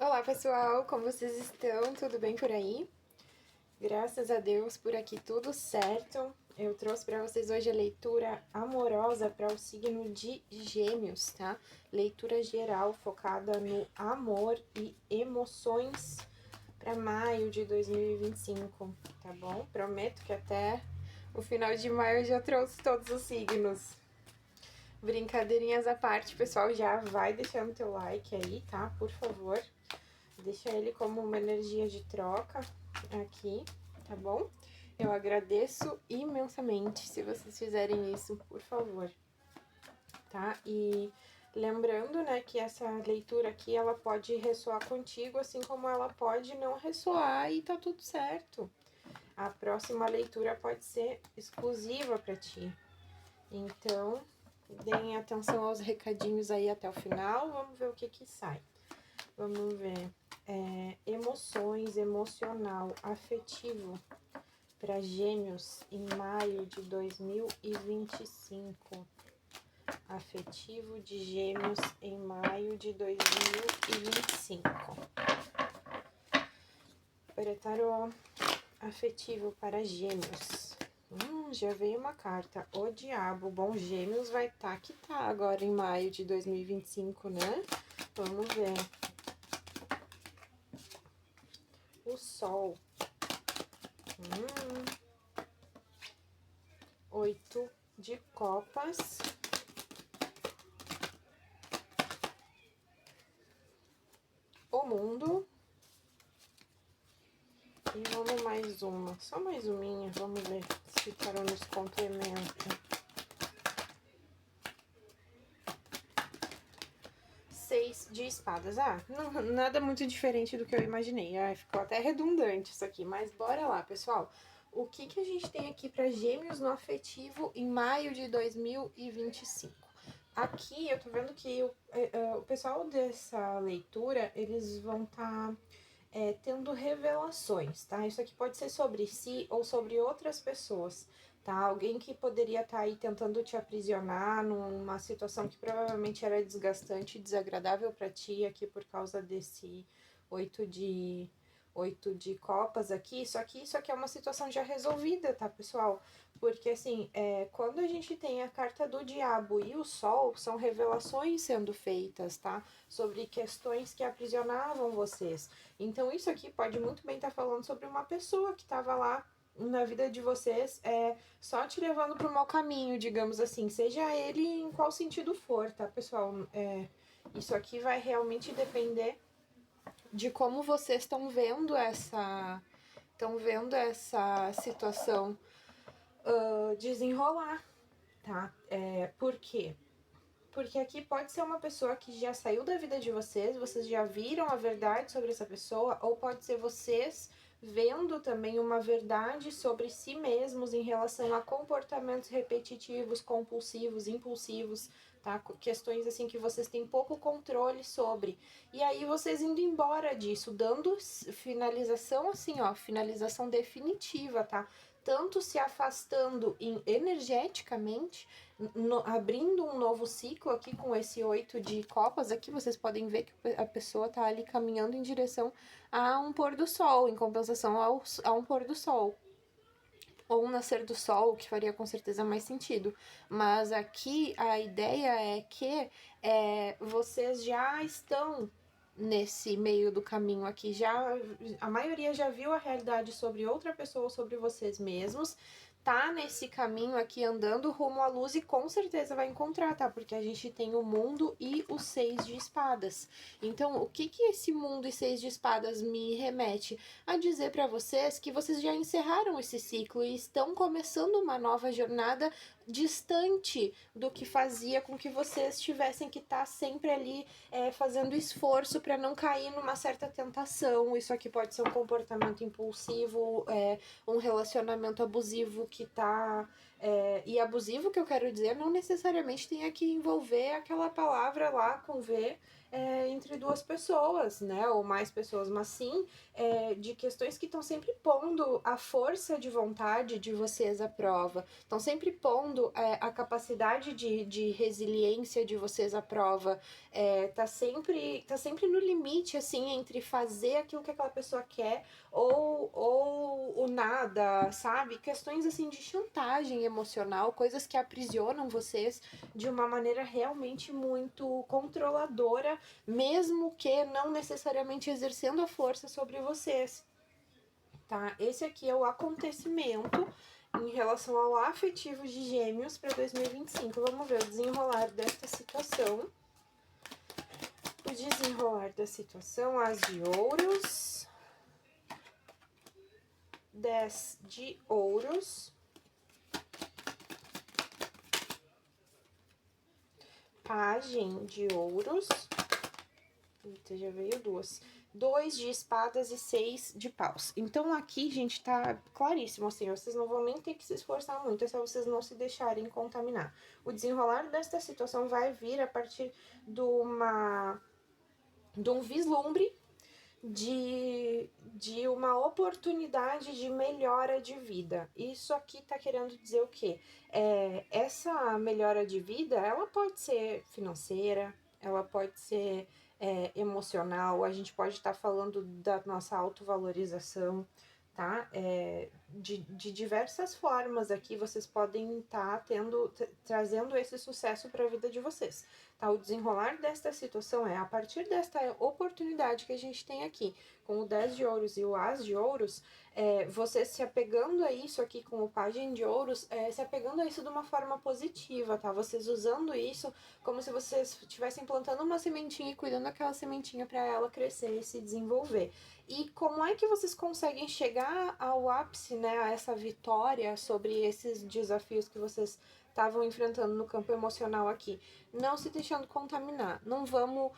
Olá pessoal, como vocês estão? Tudo bem por aí? Graças a Deus, por aqui tudo certo. Eu trouxe para vocês hoje a leitura amorosa para o signo de Gêmeos, tá? Leitura geral focada no amor e emoções para maio de 2025, tá bom? Prometo que até o final de maio eu já trouxe todos os signos. Brincadeirinhas à parte, pessoal, já vai deixando teu like aí, tá? Por favor. Deixa ele como uma energia de troca aqui, tá bom? Eu agradeço imensamente se vocês fizerem isso, por favor, tá? E lembrando, né, que essa leitura aqui, ela pode ressoar contigo, assim como ela pode não ressoar e tá tudo certo. A próxima leitura pode ser exclusiva para ti. Então, deem atenção aos recadinhos aí até o final, vamos ver o que que sai. Vamos ver. Emoções, emocional, afetivo para Gêmeos em maio de 2025. Afetivo de Gêmeos em maio de 2025. Para tarô afetivo para Gêmeos. Já veio uma carta. O diabo. Bom, Gêmeos vai que tá agora em maio de 2025, né? Vamos ver. O Sol. 8 de copas. O mundo. E vamos mais uma. Só mais uma. Vamos ver se o tarô nos complementa. 6 de espadas. Não, nada muito diferente do que eu imaginei. Ficou até redundante isso aqui. Mas bora lá, pessoal. O que a gente tem aqui para Gêmeos no afetivo em maio de 2025? Aqui eu tô vendo que o pessoal dessa leitura, eles vão estar tendo revelações, tá? Isso aqui pode ser sobre si ou sobre outras pessoas, tá? Alguém que poderia estar aí tentando te aprisionar numa situação que provavelmente era desgastante e desagradável para ti aqui por causa desse 8 de copas aqui, só que isso aqui é uma situação já resolvida, tá, pessoal? Porque, assim, quando a gente tem a carta do diabo e o sol, são revelações sendo feitas, tá? Sobre questões que aprisionavam vocês. Então, isso aqui pode muito bem estar falando sobre uma pessoa que estava lá na vida de vocês, só te levando para o mau caminho, digamos assim, seja ele em qual sentido for, tá, pessoal? Isso aqui vai realmente depender de como vocês estão vendo essa situação desenrolar, tá? Por quê? Porque aqui pode ser uma pessoa que já saiu da vida de vocês já viram a verdade sobre essa pessoa, ou pode ser vocês vendo também uma verdade sobre si mesmos em relação a comportamentos repetitivos, compulsivos, impulsivos, tá? Questões assim que vocês têm pouco controle sobre. E aí vocês indo embora disso, dando finalização assim, ó, finalização definitiva, tá? Tanto se afastando energeticamente, abrindo um novo ciclo aqui com esse 8 de copas. Aqui vocês podem ver que a pessoa tá ali caminhando em direção a um pôr do sol, em compensação a um pôr do sol. Ou um nascer do sol, que faria com certeza mais sentido. Mas aqui a ideia é que vocês já estão nesse meio do caminho aqui, a maioria já viu a realidade sobre outra pessoa, sobre vocês mesmos, tá nesse caminho aqui andando rumo à luz e com certeza vai encontrar, tá? Porque a gente tem o mundo e o 6 de espadas. Então, o que esse mundo e 6 de espadas me remete? A dizer para vocês que vocês já encerraram esse ciclo e estão começando uma nova jornada distante do que fazia com que vocês tivessem que estar sempre ali fazendo esforço para não cair numa certa tentação. Isso aqui pode ser um comportamento impulsivo, um relacionamento abusivo que tá E abusivo, que eu quero dizer, não necessariamente tem que envolver aquela palavra lá com V entre duas pessoas, né? Ou mais pessoas, mas sim de questões que estão sempre pondo a força de vontade de vocês à prova, estão sempre pondo a capacidade de resiliência de vocês à prova, tá sempre no limite, assim, entre fazer aquilo que aquela pessoa quer ou o nada, sabe? Questões assim de chantagem emocional, coisas que aprisionam vocês de uma maneira realmente muito controladora, mesmo que não necessariamente exercendo a força sobre vocês, tá? Esse aqui é o acontecimento em relação ao afetivo de Gêmeos para 2025. Vamos ver o desenrolar desta situação. O desenrolar da situação, As de Ouros, 10 de Ouros, Pagem de Ouros, eita, já veio duas, 2 de Espadas e 6 de Paus. Então aqui, gente, tá claríssimo, assim, vocês não vão nem ter que se esforçar muito, é só vocês não se deixarem contaminar. O desenrolar desta situação vai vir a partir de um vislumbre de uma oportunidade de melhora de vida. Isso aqui tá querendo dizer o quê? Essa melhora de vida, ela pode ser financeira, ela pode ser emocional, a gente pode estar falando da nossa autovalorização, tá? De diversas formas aqui vocês podem estar trazendo esse sucesso para a vida de vocês. Tá? O desenrolar desta situação a partir desta oportunidade que a gente tem aqui, com o 10 de ouros e o As de ouros, você se apegando a isso aqui com o Pagem de ouros, se apegando a isso de uma forma positiva, tá? Vocês usando isso como se vocês estivessem plantando uma sementinha e cuidando daquela sementinha para ela crescer e se desenvolver. E como é que vocês conseguem chegar ao ápice, né, a essa vitória sobre esses desafios que vocês estavam enfrentando no campo emocional aqui? Não se deixando contaminar. Não vamos...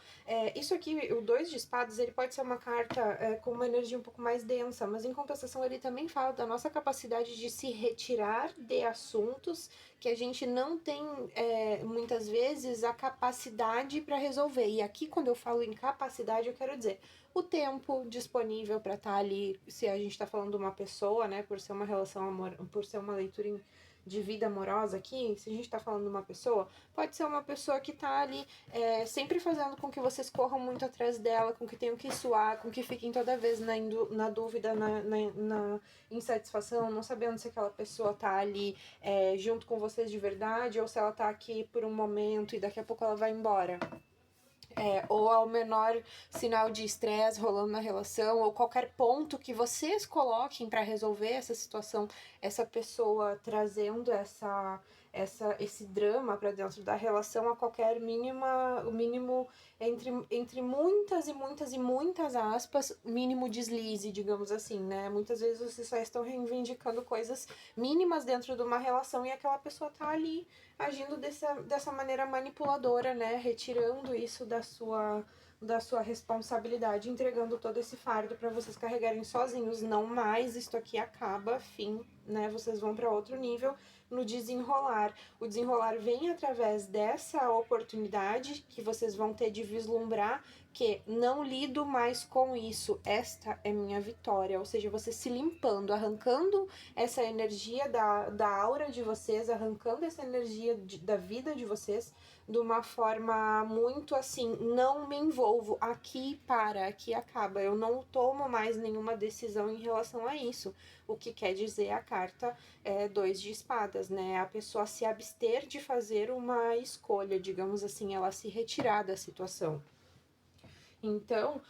isso aqui, o 2 de espadas, ele pode ser uma carta com uma energia um pouco mais densa, mas em compensação ele também fala da nossa capacidade de se retirar de assuntos que a gente não tem, muitas vezes, a capacidade para resolver. E aqui, quando eu falo em capacidade, eu quero dizer o tempo disponível para estar ali, se a gente está falando de uma pessoa, né, por ser uma relação, por ser uma leitura de vida amorosa aqui, se a gente tá falando de uma pessoa, pode ser uma pessoa que tá ali sempre fazendo com que vocês corram muito atrás dela, com que tenham que suar, com que fiquem toda vez na dúvida, na insatisfação, não sabendo se aquela pessoa tá ali junto com vocês de verdade ou se ela tá aqui por um momento e daqui a pouco ela vai embora. Ou ao menor sinal de estresse rolando na relação, ou qualquer ponto que vocês coloquem para resolver essa situação, essa pessoa trazendo esse drama para dentro da relação a qualquer mínimo, entre muitas e muitas e muitas aspas, mínimo deslize, digamos assim, né? Muitas vezes vocês só estão reivindicando coisas mínimas dentro de uma relação e aquela pessoa tá ali agindo dessa maneira manipuladora, né? Retirando isso da sua responsabilidade, entregando todo esse fardo para vocês carregarem sozinhos. Não mais, isto aqui acaba, fim, né? Vocês vão para outro nível no desenrolar. O desenrolar vem através dessa oportunidade que vocês vão ter de vislumbrar que não lido mais com isso, esta é minha vitória, ou seja, você se limpando, arrancando essa energia da aura de vocês, arrancando essa energia da vida de vocês de uma forma muito assim, não me envolvo, aqui para, aqui acaba, eu não tomo mais nenhuma decisão em relação a isso, o que quer dizer a carta 2 de espadas, né, a pessoa se abster de fazer uma escolha, digamos assim, ela se retirar da situação. Então,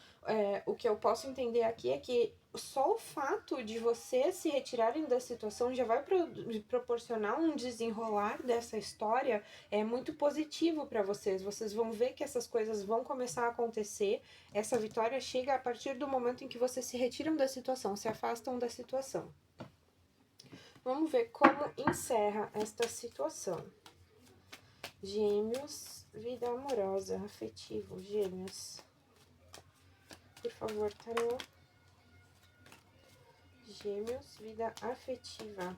o que eu posso entender aqui é que só o fato de vocês se retirarem da situação já vai proporcionar um desenrolar dessa história muito positivo para vocês. Vocês vão ver que essas coisas vão começar a acontecer. Essa vitória chega a partir do momento em que vocês se retiram da situação, se afastam da situação. Vamos ver como encerra esta situação. Gêmeos, vida amorosa, afetivo, Gêmeos. Por favor, tarô. Gêmeos, vida afetiva.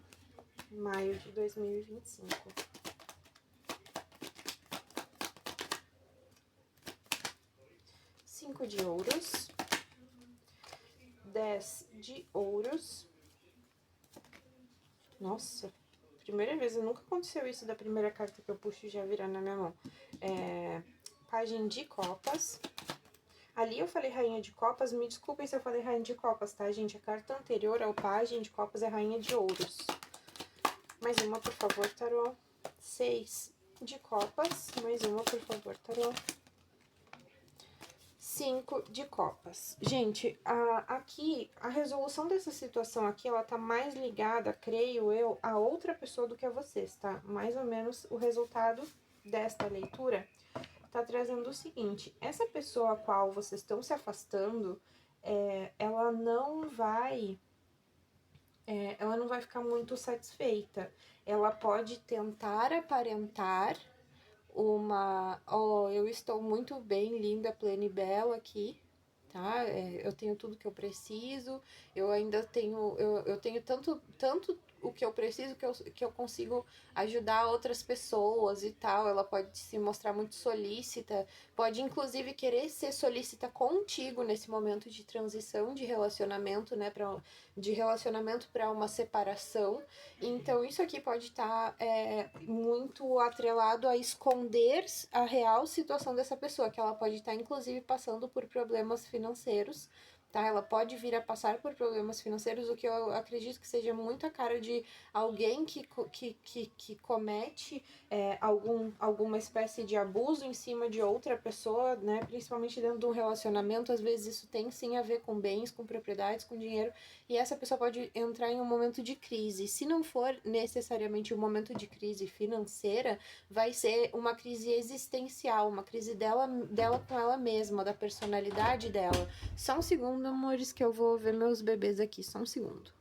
maio de 2025. Cinco de ouros, 10 de ouros. Nossa, primeira vez, nunca aconteceu isso da primeira carta que eu puxo já virar na minha mão. Pajem de copas. Ali eu falei rainha de copas, me desculpem se eu falei rainha de copas, tá, gente? A carta anterior ao pajem de copas é rainha de ouros. Mais uma, por favor, tarô. 6 de copas, mais uma, por favor, tarô. 5 de copas. Gente, aqui, a resolução dessa situação aqui, ela tá mais ligada, creio eu, a outra pessoa do que a vocês, tá? Mais ou menos o resultado desta leitura tá trazendo o seguinte: essa pessoa a qual vocês estão se afastando, ela não vai ficar muito satisfeita. Ela pode tentar aparentar eu estou muito bem, linda, plena e bela aqui, tá? Eu tenho tudo que eu preciso, eu ainda tenho, eu tenho tanto o que eu preciso que eu consigo ajudar outras pessoas e tal. Ela pode se mostrar muito solícita, pode inclusive querer ser solícita contigo nesse momento de transição de relacionamento, né? De relacionamento para uma separação. Então, isso aqui pode estar muito atrelado a esconder a real situação dessa pessoa, que ela pode estar, inclusive, passando por problemas financeiros, tá? Ela pode vir a passar por problemas financeiros, o que eu acredito que seja muito a cara de alguém que comete alguma espécie de abuso em cima de outra pessoa, né? Principalmente dentro de um relacionamento, às vezes isso tem sim a ver com bens, com propriedades, com dinheiro, e essa pessoa pode entrar em um momento de crise. Se não for necessariamente um momento de crise financeira, vai ser uma crise existencial, uma crise dela com ela mesma, da personalidade dela. Só um segundo, amores, que eu vou ver meus bebês aqui, só um segundo.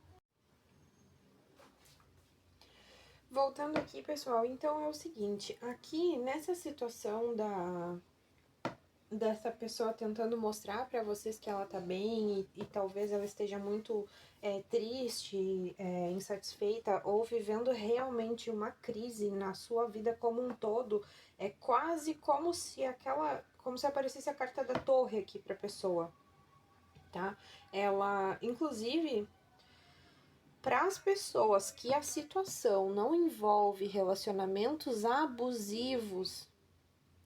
Voltando aqui, pessoal, então é o seguinte, aqui nessa situação dessa pessoa tentando mostrar para vocês que ela tá bem e talvez ela esteja muito triste, insatisfeita ou vivendo realmente uma crise na sua vida como um todo, é quase como se aparecesse a carta da torre aqui pra pessoa, tá? Ela, inclusive, para as pessoas que a situação não envolve relacionamentos abusivos,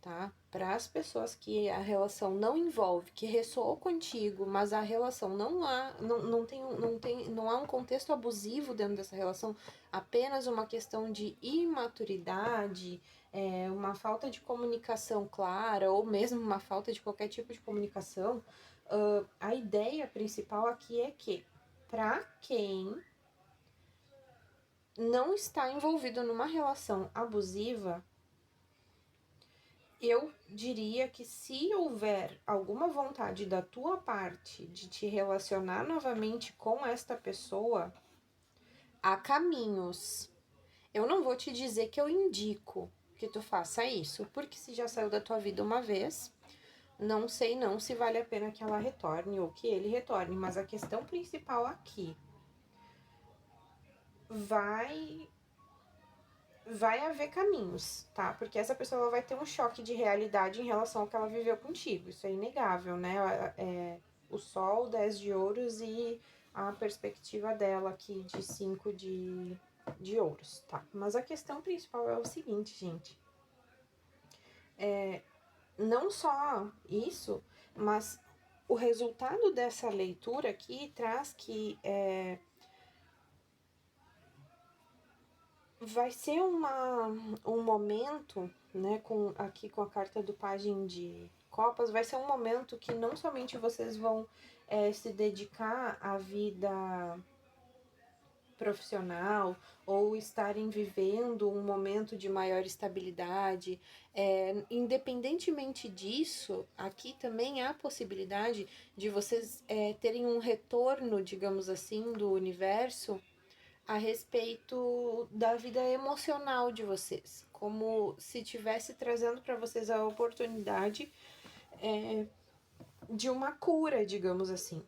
tá? Para as pessoas que a relação não envolve, que ressoou contigo, mas a relação não há um contexto abusivo dentro dessa relação, apenas uma questão de imaturidade, uma falta de comunicação clara, ou mesmo uma falta de qualquer tipo de comunicação, a ideia principal aqui é que, para quem não está envolvido numa relação abusiva, eu diria que se houver alguma vontade da tua parte de te relacionar novamente com esta pessoa, há caminhos. Eu não vou te dizer que eu indico que tu faça isso, porque se já saiu da tua vida uma vez, não sei não se vale a pena que ela retorne ou que ele retorne, mas a questão principal aqui vai haver caminhos, tá? Porque essa pessoa ela vai ter um choque de realidade em relação ao que ela viveu contigo. Isso é inegável, né? O sol, 10 de ouros e a perspectiva dela aqui de 5 de ouros, tá? Mas a questão principal é o seguinte, gente. Não só isso, mas o resultado dessa leitura aqui traz que vai ser um momento, né, aqui com a carta do pajem de copas, vai ser um momento que não somente vocês vão se dedicar à vida profissional ou estarem vivendo um momento de maior estabilidade, independentemente disso, aqui também há a possibilidade de vocês terem um retorno, digamos assim, do universo a respeito da vida emocional de vocês, como se tivesse trazendo para vocês a oportunidade de uma cura, digamos assim,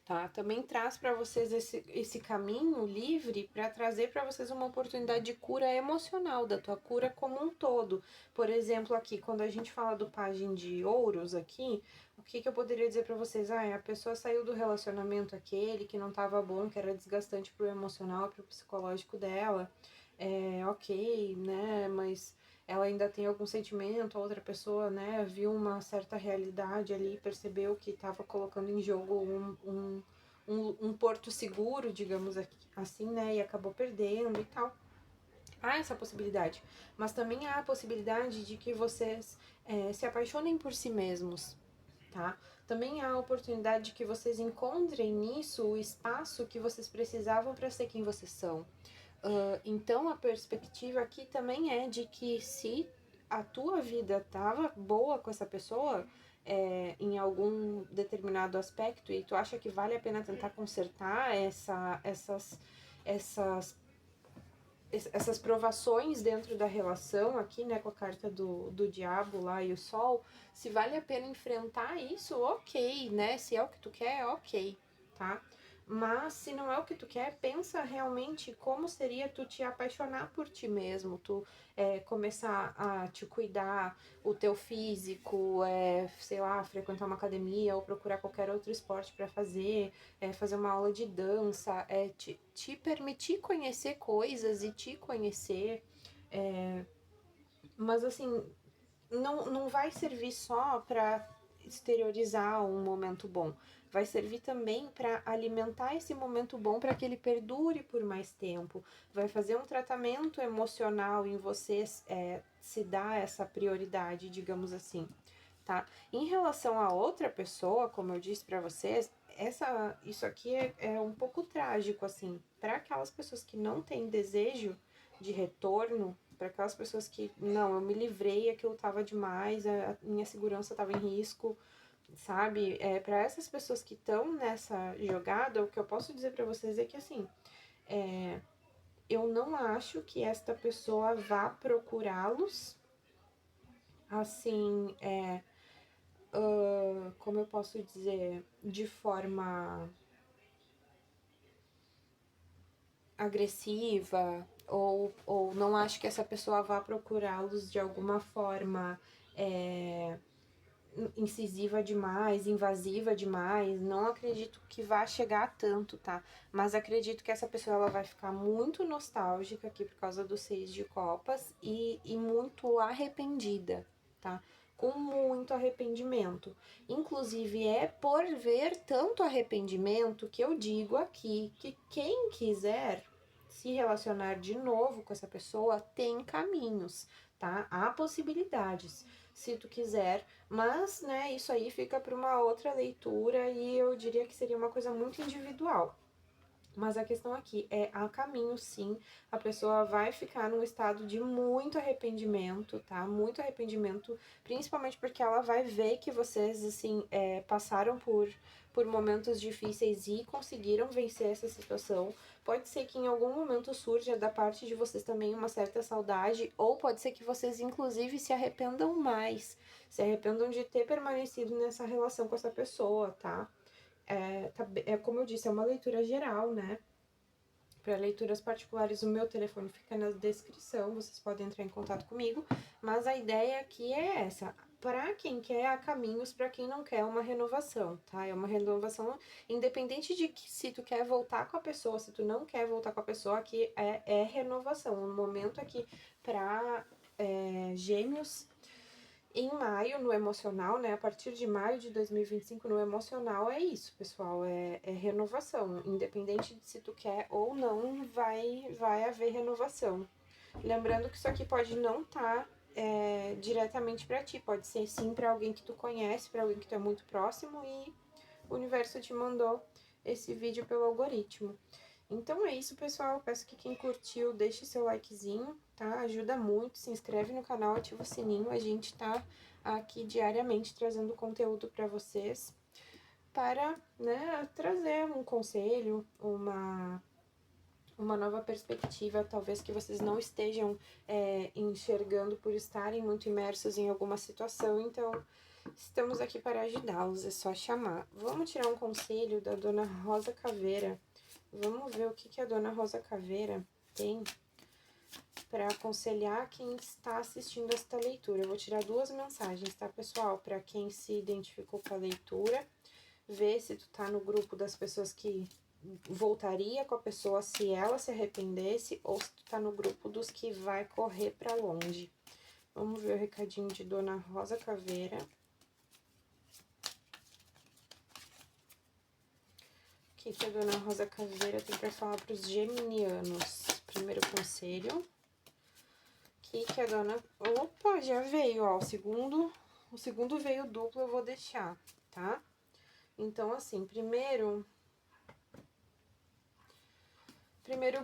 tá? Também traz para vocês esse caminho livre para trazer para vocês uma oportunidade de cura emocional, da tua cura como um todo. Por exemplo, aqui, quando a gente fala do Pajem de Ouros aqui, o que eu poderia dizer para vocês? Ah, a pessoa saiu do relacionamento aquele que não tava bom, que era desgastante pro emocional, pro psicológico dela. Ok, né, mas ela ainda tem algum sentimento, a outra pessoa, né, viu uma certa realidade ali, percebeu que estava colocando em jogo um porto seguro, digamos assim, né, e acabou perdendo e tal. Há essa possibilidade, mas também há a possibilidade de que vocês se apaixonem por si mesmos, tá? Também há a oportunidade de que vocês encontrem nisso o espaço que vocês precisavam para ser quem vocês são. Então a perspectiva aqui também é de que se a tua vida tava boa com essa pessoa em algum determinado aspecto e tu acha que vale a pena tentar consertar essas essas provações dentro da relação aqui, né, com a carta do diabo lá e o sol, se vale a pena enfrentar isso, ok, né, se é o que tu quer, ok, tá? Mas se não é o que tu quer, pensa realmente como seria tu te apaixonar por ti mesmo, tu começar a te cuidar, o teu físico, sei lá, frequentar uma academia ou procurar qualquer outro esporte para fazer uma aula de dança, te permitir conhecer coisas e te conhecer, mas assim, não vai servir só para exteriorizar um momento bom, vai servir também para alimentar esse momento bom para que ele perdure por mais tempo, vai fazer um tratamento emocional em você se dar essa prioridade, digamos assim, tá? Em relação a outra pessoa, como eu disse para vocês, isso aqui é um pouco trágico, assim, para aquelas pessoas que não têm desejo de retorno, para aquelas pessoas que, não, eu me livrei, aquilo tava demais, a minha segurança tava em risco, sabe? Para essas pessoas que estão nessa jogada, o que eu posso dizer para vocês é que, assim, eu não acho que esta pessoa vá procurá-los, assim, como eu posso dizer, de forma agressiva, ou não acho que essa pessoa vá procurá-los de alguma forma incisiva demais, invasiva demais. Não acredito que vá chegar a tanto, tá? Mas acredito que essa pessoa ela vai ficar muito nostálgica aqui por causa do 6 de copas e muito arrependida, tá? Com muito arrependimento. Inclusive, é por ver tanto arrependimento que eu digo aqui que quem quiser se relacionar de novo com essa pessoa tem caminhos, tá? Há possibilidades, se tu quiser, mas, né, isso aí fica para uma outra leitura e eu diria que seria uma coisa muito individual. Mas a questão aqui há caminho sim, a pessoa vai ficar num estado de muito arrependimento, tá? Muito arrependimento, principalmente porque ela vai ver que vocês, assim, passaram por momentos difíceis e conseguiram vencer essa situação. Pode ser que em algum momento surja da parte de vocês também uma certa saudade, ou pode ser que vocês, inclusive, se arrependam mais, se arrependam de ter permanecido nessa relação com essa pessoa, tá? Como eu disse, é uma leitura geral, né? Para leituras particulares, o meu telefone fica na descrição, vocês podem entrar em contato comigo, mas a ideia aqui é essa. Para quem quer, há caminhos, para quem não quer, uma renovação, tá? É uma renovação independente de que se tu quer voltar com a pessoa, se tu não quer voltar com a pessoa, aqui é renovação. Um momento aqui para gêmeos em maio, no emocional, né? A partir de maio de 2025, no emocional, é isso, pessoal. É renovação. Independente de se tu quer ou não, vai haver renovação. Lembrando que isso aqui pode não estar diretamente para ti. Pode ser sim para alguém que tu conhece, para alguém que tu é muito próximo e o universo te mandou esse vídeo pelo algoritmo. Então é isso, pessoal. Peço que quem curtiu deixe seu likezinho, tá? Ajuda muito. Se inscreve no canal, ativa o sininho. A gente tá aqui diariamente trazendo conteúdo para vocês para, né, trazer um conselho, uma nova perspectiva, talvez que vocês não estejam enxergando por estarem muito imersos em alguma situação. Então, Estamos aqui para ajudá-los, é só chamar. Vamos tirar um conselho da Dona Rosa Caveira. Vamos ver o que a Dona Rosa Caveira tem para aconselhar quem está assistindo esta leitura. Eu vou tirar 2 mensagens, tá, pessoal? Para quem se identificou com a leitura, ver se tu tá no grupo das pessoas que voltaria com a pessoa se ela se arrependesse, ou se tu tá no grupo dos que vai correr para longe. Vamos ver o recadinho de Dona Rosa Caveira. O que a Dona Rosa Caveira tem para falar para os geminianos? Primeiro conselho. O que a dona... Opa, já veio, ó. O segundo veio duplo, eu vou deixar, tá? Então, assim, primeiro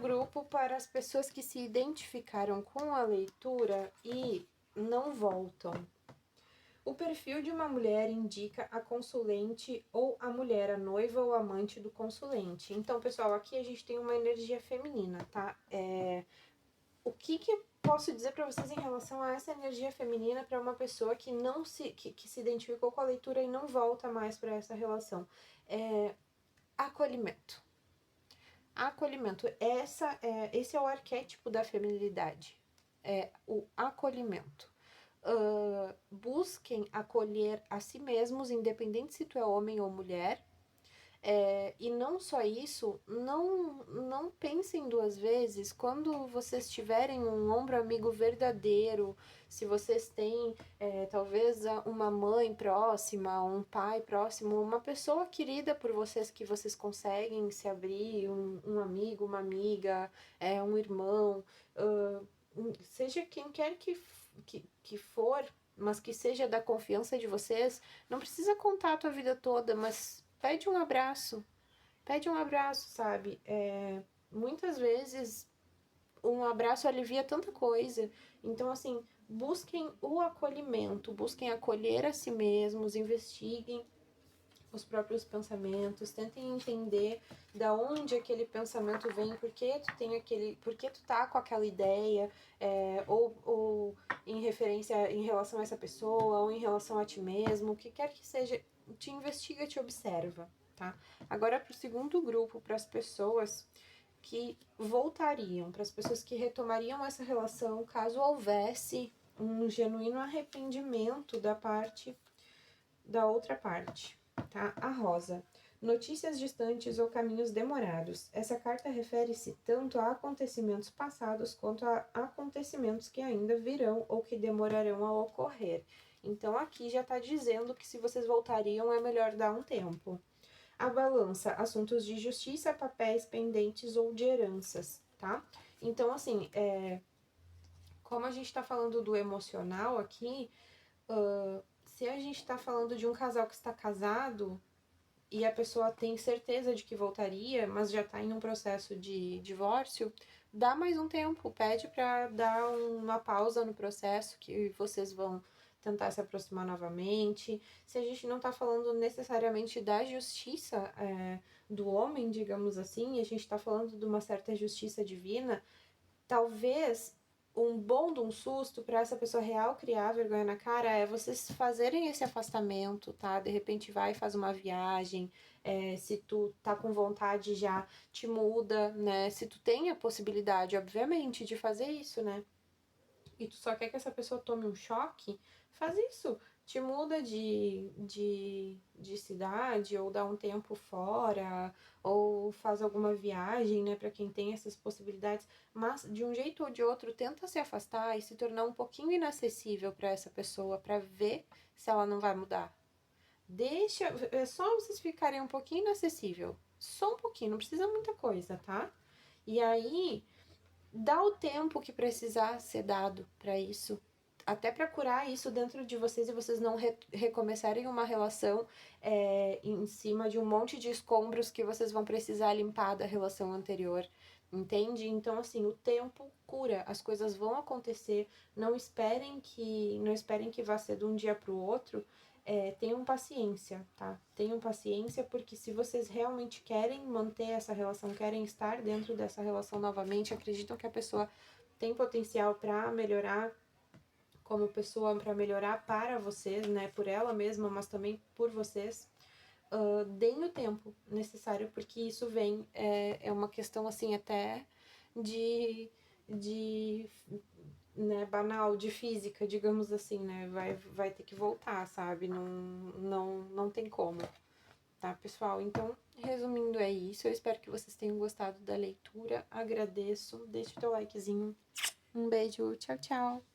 grupo para as pessoas que se identificaram com a leitura e não voltam. O perfil de uma mulher indica a consulente ou a mulher, a noiva ou amante do consulente. Então, pessoal, aqui a gente tem uma energia feminina, tá? O que eu posso dizer para vocês em relação a essa energia feminina para uma pessoa que não que se identificou com a leitura e não volta mais para essa relação? Acolhimento. Acolhimento. Esse é o arquétipo da feminilidade. É o acolhimento. Busquem acolher a si mesmos, independente se tu é homem ou mulher. E não só isso, não pensem 2 vezes quando vocês tiverem um ombro amigo verdadeiro, se vocês têm talvez uma mãe próxima, um pai próximo, uma pessoa querida por vocês que vocês conseguem se abrir, um amigo, uma amiga, um irmão, seja quem quer que for, mas que seja da confiança de vocês, não precisa contar a tua vida toda, mas pede um abraço, sabe? Muitas vezes um abraço alivia tanta coisa. Então, assim, busquem o acolhimento, busquem acolher a si mesmos, investiguem os próprios pensamentos, tentem entender da onde aquele pensamento vem, por que tu tá com aquela ideia, ou em referência, em relação a essa pessoa, ou em relação a ti mesmo, o que quer que seja, te investiga, te observa, tá? Agora, para o segundo grupo, para as pessoas que voltariam, para as pessoas que retomariam essa relação, caso houvesse um genuíno arrependimento da outra parte. Tá? A rosa. Notícias distantes ou caminhos demorados. Essa carta refere-se tanto a acontecimentos passados quanto a acontecimentos que ainda virão ou que demorarão a ocorrer. Então aqui já está dizendo que se vocês voltariam é melhor dar um tempo. A balança, assuntos de justiça, papéis pendentes ou de heranças, tá? Então, assim, como a gente está falando do emocional aqui, se a gente está falando de um casal que está casado e a pessoa tem certeza de que voltaria, mas já está em um processo de divórcio, dá mais um tempo, pede para dar uma pausa no processo, que vocês vão tentar se aproximar novamente. Se a gente não está falando necessariamente da justiça do homem, digamos assim, e a gente está falando de uma certa justiça divina, talvez um bom de um susto para essa pessoa real criar vergonha na cara é vocês fazerem esse afastamento, tá? De repente vai e faz uma viagem, se tu tá com vontade já te muda, né? Se tu tem a possibilidade, obviamente, de fazer isso, né? E tu só quer que essa pessoa tome um choque, faz isso. Te muda de cidade, ou dá um tempo fora, ou faz alguma viagem, né, para quem tem essas possibilidades. Mas, de um jeito ou de outro, tenta se afastar e se tornar um pouquinho inacessível para essa pessoa, para ver se ela não vai mudar. É só vocês ficarem um pouquinho inacessível. Só um pouquinho, não precisa muita coisa, tá? E aí, dá o tempo que precisar ser dado para isso, até para curar isso dentro de vocês e vocês não recomeçarem uma relação em cima de um monte de escombros que vocês vão precisar limpar da relação anterior, entende? Então, assim, o tempo cura, as coisas vão acontecer, não esperem que vá ser de um dia para o outro. Tenham paciência, tá? Tenham paciência, porque se vocês realmente querem manter essa relação, querem estar dentro dessa relação novamente, acreditam que a pessoa tem potencial para melhorar, como pessoa para melhorar para vocês, né? Por ela mesma, mas também por vocês. Deem o tempo necessário, porque isso vem, é uma questão assim até de né, banal, de física, digamos assim, né? Vai ter que voltar, sabe? Não tem como, tá, pessoal? Então, resumindo, é isso. Eu espero que vocês tenham gostado da leitura. Agradeço. Deixa o teu likezinho. Um beijo. Tchau, tchau.